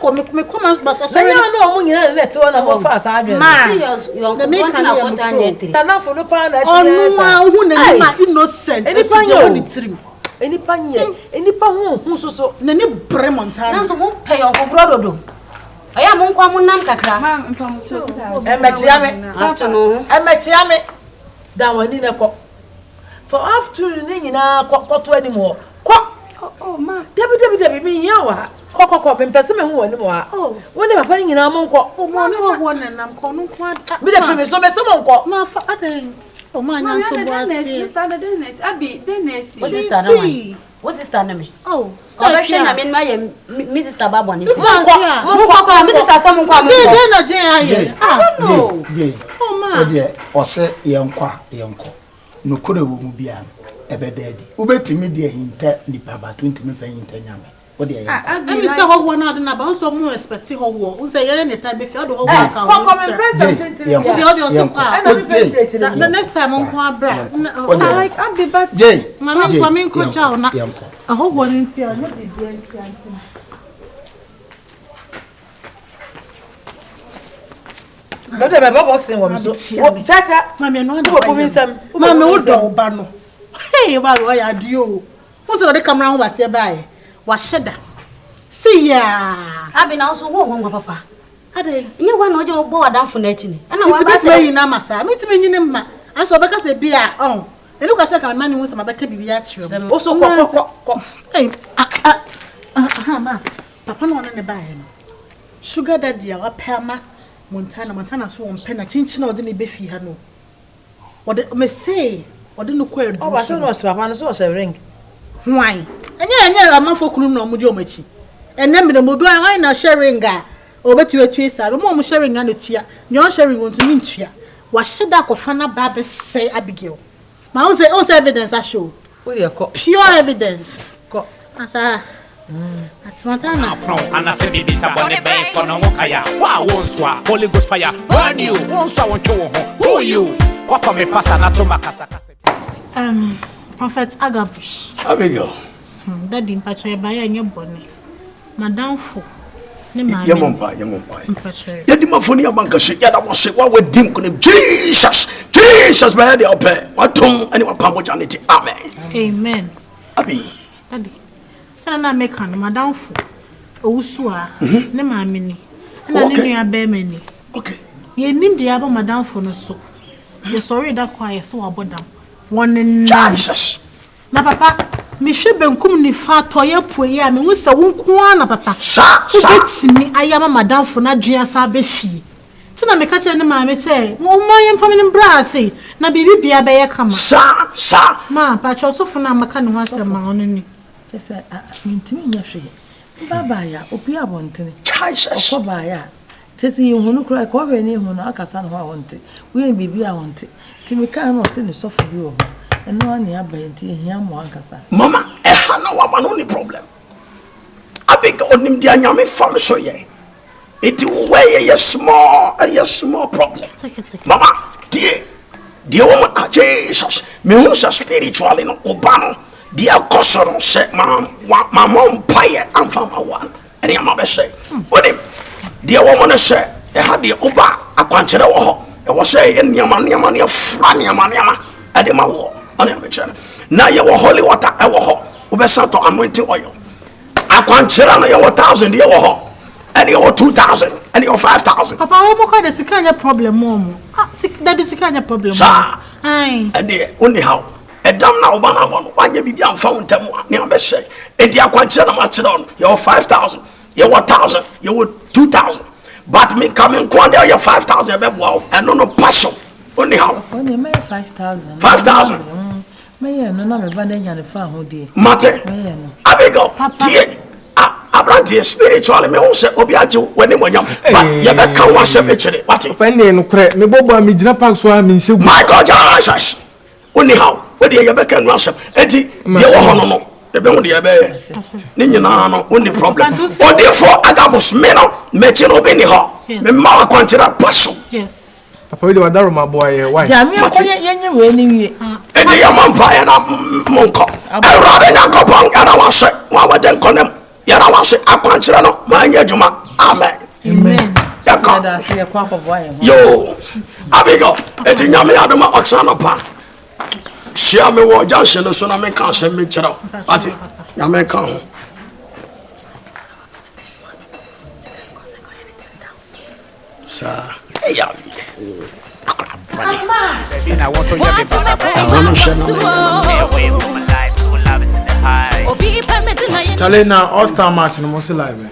ko me come ba so sorry no mo nyina na te wona mo fa sa adwen the make na content tanafo no pa na te onu a hu na ni ma innocent enipa nye enipa hu so na ni bre montana na so mo pe yon kokro dodo aya mo nkwa mo nam kakra ma mpa mo cho emechiame afternoon emechiame da wani na ko for afternoon ni nyina ko ani mo ko oh ma debi mi yawa ko pempese me hu wani mo a woni papa ni nyina mo nko mo ni wo na nam ko no kwa mi de fe me so mo nko ma fa aden o ma nya so bo asi sister the Dennis abi Dennis What's sister na me? Oh, stop here. I mean my Mrs. Tababo ni. Mo ko Mrs. Tasamu ko. Je na je aye. No. Oh ma. O de o se yenko no kore wo mu bia ebededi. Ubetimi de hinta nipa ba 20 me fa hinta nyame. O de yenko. Ami se ho wo na de na ba so mo expect ho wo. O se ye ne ta be fi o de ho wo ka. Ko me present the audio so kwa. The next time on kwa bra. Like abi but Mama kwa me ko cha na. Ho wo ni ntia no de de ntia ntia. No de baba boxing wo so. Chacha, mama no na ko mi nsam. Mama wo do ba no. Hey, ba wo ya di o. Wo so de camera ho ba se ba e. Wa sheda. See ya. Abi na so wo wo papa. Ade. Nye gwa na oje bo wadanfo na achi ni. Na wa ba se na masa. Mi ti me nyine mma. Anso be ka se bia on. Enu ka se ka ma ni wo se ma be ka bibia chiro. O so ko. Hey, ma. Papa no ne ba e no. Sugar daddy a wa pema Montana so on pen na chinchina ode ne be fi ha no. Ode me say ode no kwa edu. O ba so no so papa no so ring. Hwan. Enye amafo kunu no omudi omachi. Enne me no modu an na sharing a obeti wetu isa. Mo sharing an tua. Nyo sharing wontu mi ntua. Wa sheda kofa na ba be say Abigail. Ma on say evidence a show. We dey ko. Pure evidence. Ko. Asa. Montana. From Anase Bibi Sabone Bay, Kono Kaya. Wow, Wonswa, Holy Ghost fire, burn you. Wonswa won't you? Who you? What for me pass na to makasa. Prophet Agabush. Abigail. Daddy mpacho e ba ya nye bone. Madam fo. Ne ma. Yemompa. Mpacho. Yedi mafoni abanka se yada mo se wa wedim kunim Jesus by the ope. Watum ani wapambo janeti. Amen. Abi. Daddy. Sana na meka no madam fo. Owusu a ne ma amini. Na ne nua ba mani. Okay. Ye nim de aba madam fo no so. Ye sorry da kwa ye so abodam. One Jesus. Na papa, me hwe benkum ni fa toye poye a me hu se wo nko na papa. Sa. Betimi ayama madam fo na dua sa be fi. Ti na me ka kire ne ma me se, wo moye mfa me bra ase na bibi bia be ye kama. Sa. Ma pa cho so fo na maka ne ho asem ma ono ni. Say mintimi nya hwe. Baba ya obi abontene. Jesus. Okoba ya. Tesi yehunu kura ko hwe ni hunu akasa no ho wonte. We bibi a wonte. Ti me ka no se ne sofo bi wo. Eno ani abayenti ehia mo akasa. Mama, na wa ma no ni problem. Abika onim dia nyame fam so ye. It way a small problem. Mama, dear woman, Jesus, me who's spiritually no obano. Dear Cosson said, my mom pie and from my one. And your mother say, with him, dear woman said, they had the Oba, a quantity of it was saying, Yamania, Frania Maniama, at the Mawa, on him. Now you were holy water, I will Ubesato anointing oil. A quantity of your 1,000 year and your 2,000 and your 5,000. Papa, what kind of sikanya problem, mom? That is sikanya problem. Sir, and the only how. A damn now, one you be found them near best say. And the aquantana match on your 5,000, your 1,000, your 2,000. But me coming quandary your 5,000 wow, and no passion. Only how? Only may 5,000. 5,000. May no na me bandanya the farm ho dey. Mate. Abigo, dear. Abranti spiritually me won say obi age wani monyam. But ye be kan wa se be kire. What? Pende no kre me bobo me gina park so a me nse. My God, Jesus. Only how? Wodi ye be kan wa se. Enti ye wo hono no. E be won ye be. Ni nyina no only problem. Odi for Agabus me no me chi no be ni ho. Me ma wa kwantira passion. Yes. Papa we dey wadaro my boy why? Jami akoye yenye we ni wie. Enti ye man pa ye na monko. Awurade nyankopon ara wa se wa den konem. Yara wase akwankyere no ma anya djuma Amen. Amen. Ada se ye kwa akọbọ aye. Yo. Abigo, edi nyame adoma otsana pa. Shia me wo junction so na me kan se me kira. Ati, nyame kan ho. Sa, ya. And I want to hear me pass Chale na all star match no mo se live.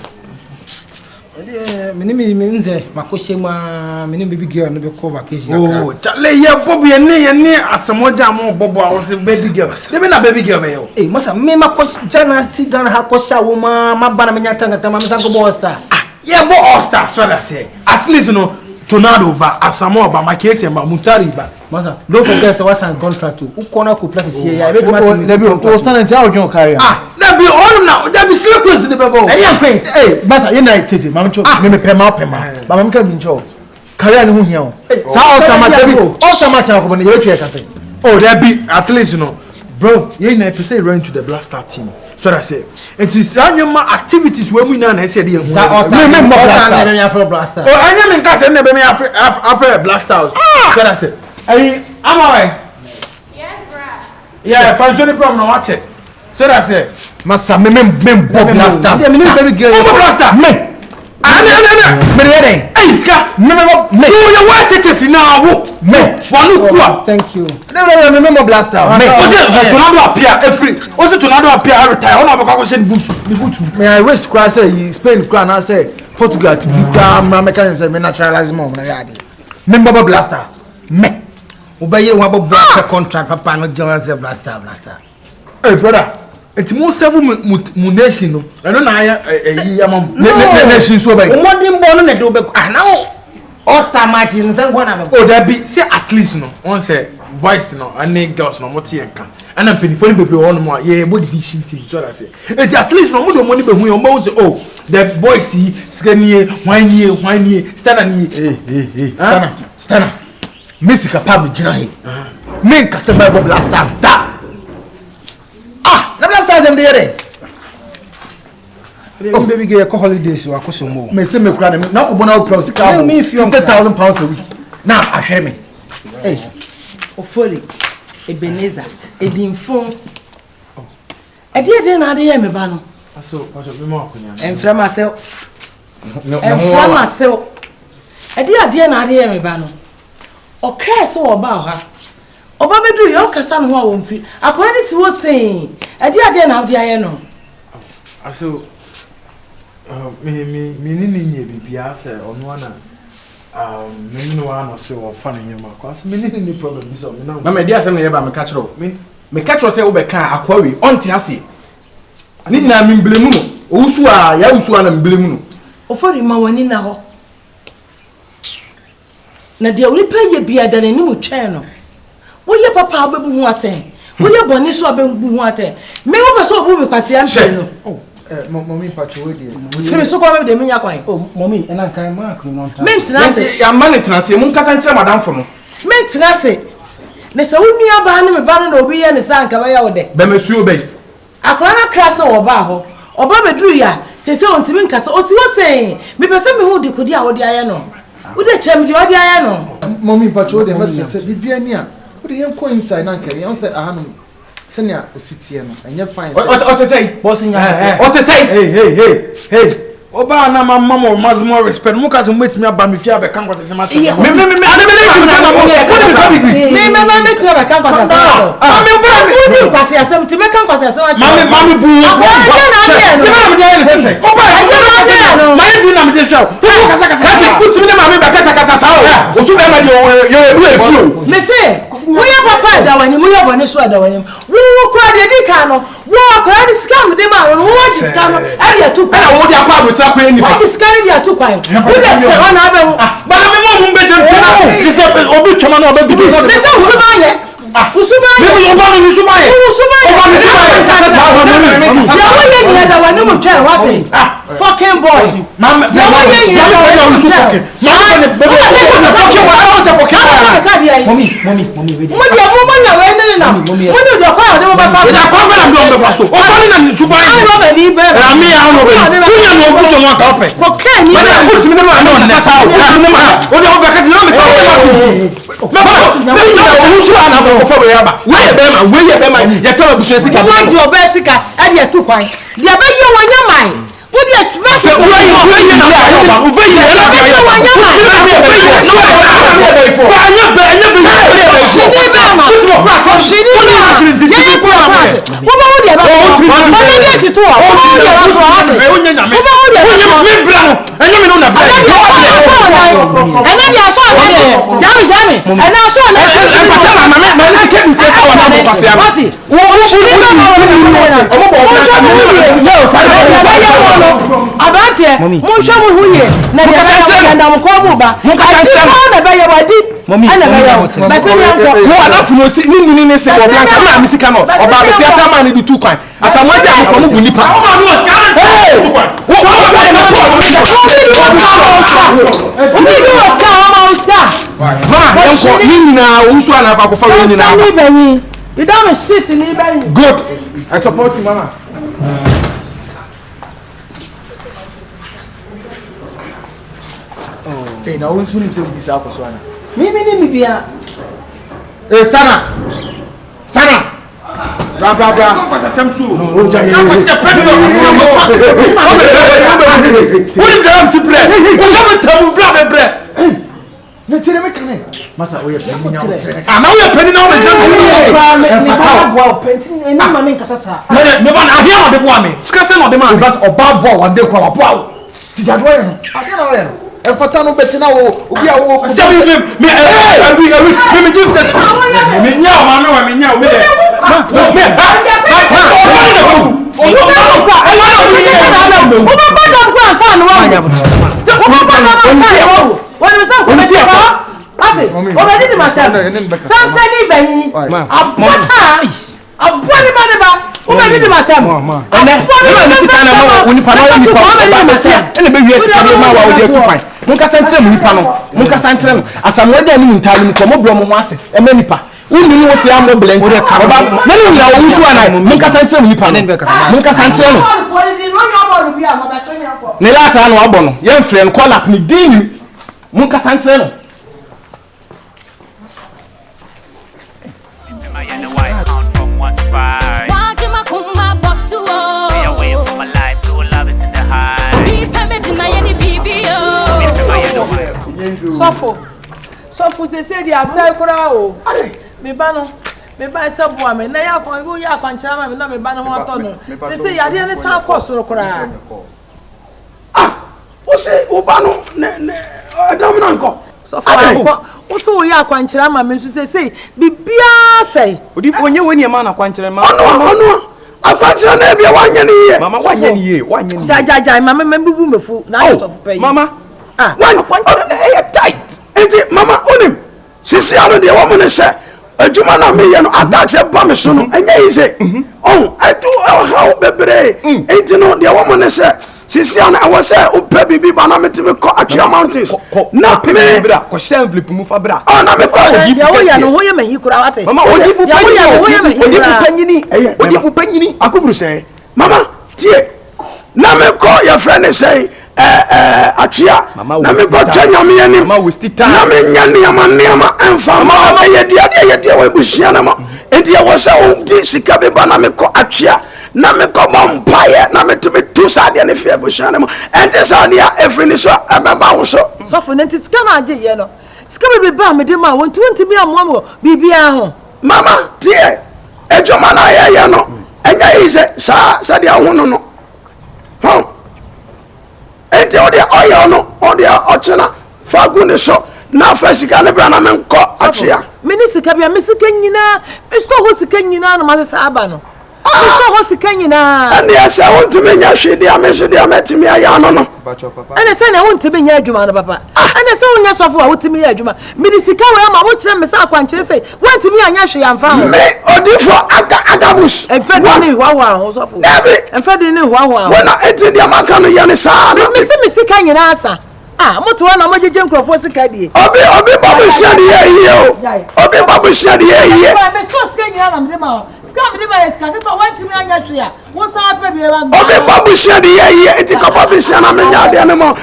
Minimi minze makoshema minimi baby girl no be call vacation. Oh, chale ye bobo ye ne asamoja mo bobo a wo se baby girl. Dem na baby girl me yo. Eh masa me makosh jana ti Ghana ha kosha wo ma bana menya tanga kama msango bo star. Ah, ye bo all star so that say. At least no Tornado ba Asamo ba Makesi ba Mutari ba. Masa don't forget say what's an contract to. Ukona ku place here ya be na bi o stand how you carry. Ah, na bi all now, that be circles in the bebo. Eh yan queens. Eh masa ye na tete mam cho me pema. Ba mam ka bi cho. Carry ne ho hia o. Sa all star match be all star match ko ne ye twa ka say. Oh, that be at least you know. Bro, you na say run to the Blaster team. So that say it is annual activities where we na say dey. Sa all star me Blaster. Oh, anya me nka say na be me after Blasters. So that say I am alright. Yes, bruh. Yeah, find any problem no watch it. So that say Masa me Blaster. Me baby girl. Bob Blaster. Me. Me ready. Hey, ska. Me. You your worst cities now. Me. Wanu kwa. Thank you. Me Blaster. Me. Tornado appear every. Also Tornado appear retire. Ona be kwa send boots. The boot. Me I wish cry say Spain cry na say Portugal to be cry American say me naturalize mom na yadi. Me Bob Blaster. Me. Obaye wa Bob Blaster contract papa no Johnson Blaster. Hey brother. It's more seven nation no. I don't know yi amam. Nation so by. Modern born na do be now all star match in San Juan. Oh, that be say at least no. One say boys no and girls no moti enka. And I'm pretty funny people on more. Yeah, body division team. So that say. It's at least no more money be hu yon say oh, the boys see skanie 1 year stand ni. Hey. Stana. Messi kapa me gina he. Me nka se Bob Blasters da. Na Blasters dem dey. Oh, baby girl, go holidays you akoso mo. Me say me kura na ko bona pro sika. Me £60,000 a week. Now ahwere me. Hey. Ofori Ebenezer Edinfon. Ede na ade ye me ba no. So, be more kunya. Enfra myself. Enfra myself. Ede na ade ye me ba no. Okra se wo ba ha. Oba bedu yo kasa no ho a wo mfi. Akwa ni si wo sen. Ede na ade aye no. So me ni bibia say ono na me no wa no say wo fa no nyema kwa so me ni problem bi so me na me dey asem na ye ba me ka kiro me ka kiro say wo be kan akwawe onti ase ni na me mblemu no owusu a ya wusu a na mblemu no ofori ma wani na ho na dia uri pa ye bia da na ni mu twen no wo ye papa abebu hu aten wo ye boni so abebu hu aten me wo be so obu me kwase ampe no mommy pacho we dey timi so kwa me de menya kwan oh mommy ena kan ma akru no ta mentina se ya ma ne tenase mun kasa nkire madam fo no mentina se ne se woni aba ne me ba no na obi ye ne sanka ba ya wo de be mesuo be akra na krasa wo ba ho oba beduru ya se ontimi nkasa osi wo sen me pese me hu de kodi a wo de aye no wo de chem de wo de aye no mommy pacho we dey message say bibia ni a wo de yen ko inside na nkare yen say ahanu senia ositie no enye fine say boss nya say hey oba na mama mo mazmo respect mu ka se metimi aba me fia be kan kwase se mate me let say na mo me ti aba kan kwase sa me kwase asem ti me kan kwase asem a mami bu ti na me dey ni say oba no mami bu na me dey show kasa put me mami ba kasa sa o so be ma dey you do e fio me say wo ya papa da wani mu ya bone so da wani wo kwa de di kan no wo kwa di scam de ma wo wa di scam no e ya tu na wo di akwa abota kwa enipa wo di scam de ya tu kwa wo de tse ona abe wo ba na me mo be je pina di se obi twama na obi bi me say wo so ba ye Usuma. Maybe you want to Usuma. Fucking boy. What do you expect? About here, Musha who here, Nadam Komuba, Mukasanta, Baya Wadi, Mommy, and no, enough no see meaningless or Blanca Missicano, or Babasiata man be too kind. As I went down from Unipa. You don't sit in even good. I support you, Mama. Hey, now we soon say this up Swana. Me bia. Eh, Stana. Bra. What is the Masa we penny now. Now we penny now. Eni mama nkasasa. No man I hear the boy me. Skase no the man. Because oba boy one day kwa boy. Ti jadwo ye no. Ade na we no. E fata no beti na wo obi a wo. Se me gift. Me nya o ma me nya o me de. Already the master. Sansani Benny. So they say they are self-crowd. Me bano, me buy some woman. Now you can go, you can tell me. No, me bano want to know. They say you didn't sound cost so crowd. What's it? Ubano, I don't know. So far, what's all you can tell me? Say, be say. Would you when your man a quantity? No. I can't tell you 1 year. Mama, 1 year, 1 year. Jaja, Mama, remember boom fool. Now of pay. Mama, one tight. Ain't it, Mama? On him. She see how the woman is said. A Jumana me and attach a Bamisson, and ye say, oh, I do how baby. Ain't you know the woman is said. She see I was say, oh, baby, banana to me call at your mountains. Not me, simply move a bra. Oh, no, me you could have Mama, what you penny? I could say, Mama, dear, now me call your friend and say, Achia, na me go tanya me ani mama we still time na me nyama and fama ye dia we bushia na ma enti e wo se o di sika be ba na me ko Achia na me ko bompaye na me to be two side ne fie bushia na ma enti sa dia every ni so e ba wo so for nenti sika na age ye no sika be ba me de ma won ti bi ammo bibia ho mama tie ejoma na ye no enya yi se sa dia ho no ho enti o dia oyo no o dia ochina fagu ne so na fasika ne bra na menko Achia minisika bia misika nyina esto ho sika nyina no ma sa aba no Mr. Hosikanyina. And yes, I want to make sure they are missing their metimi. I don't know. And I said, I want to be near Juma, Papa. And I saw yes of what to me, Juma. Midisika, I watch them, Miss Aquanche say, went to me and Yashi and found me. Or different Agabus. And Fedini Wawa, and Fedini Wawa. When I entered the American Yanisa, Mr. Kanyina. Moto na moje jenko for sikadi. Obi babu shadi here. Obi babu shadi here. Me so skanya na mdema. Scam mdema eska ka wanti mi anya hwe a. Wo sa ape bi e ba. Obi babu shadi here. Enti ka babu shana me nya de no mo.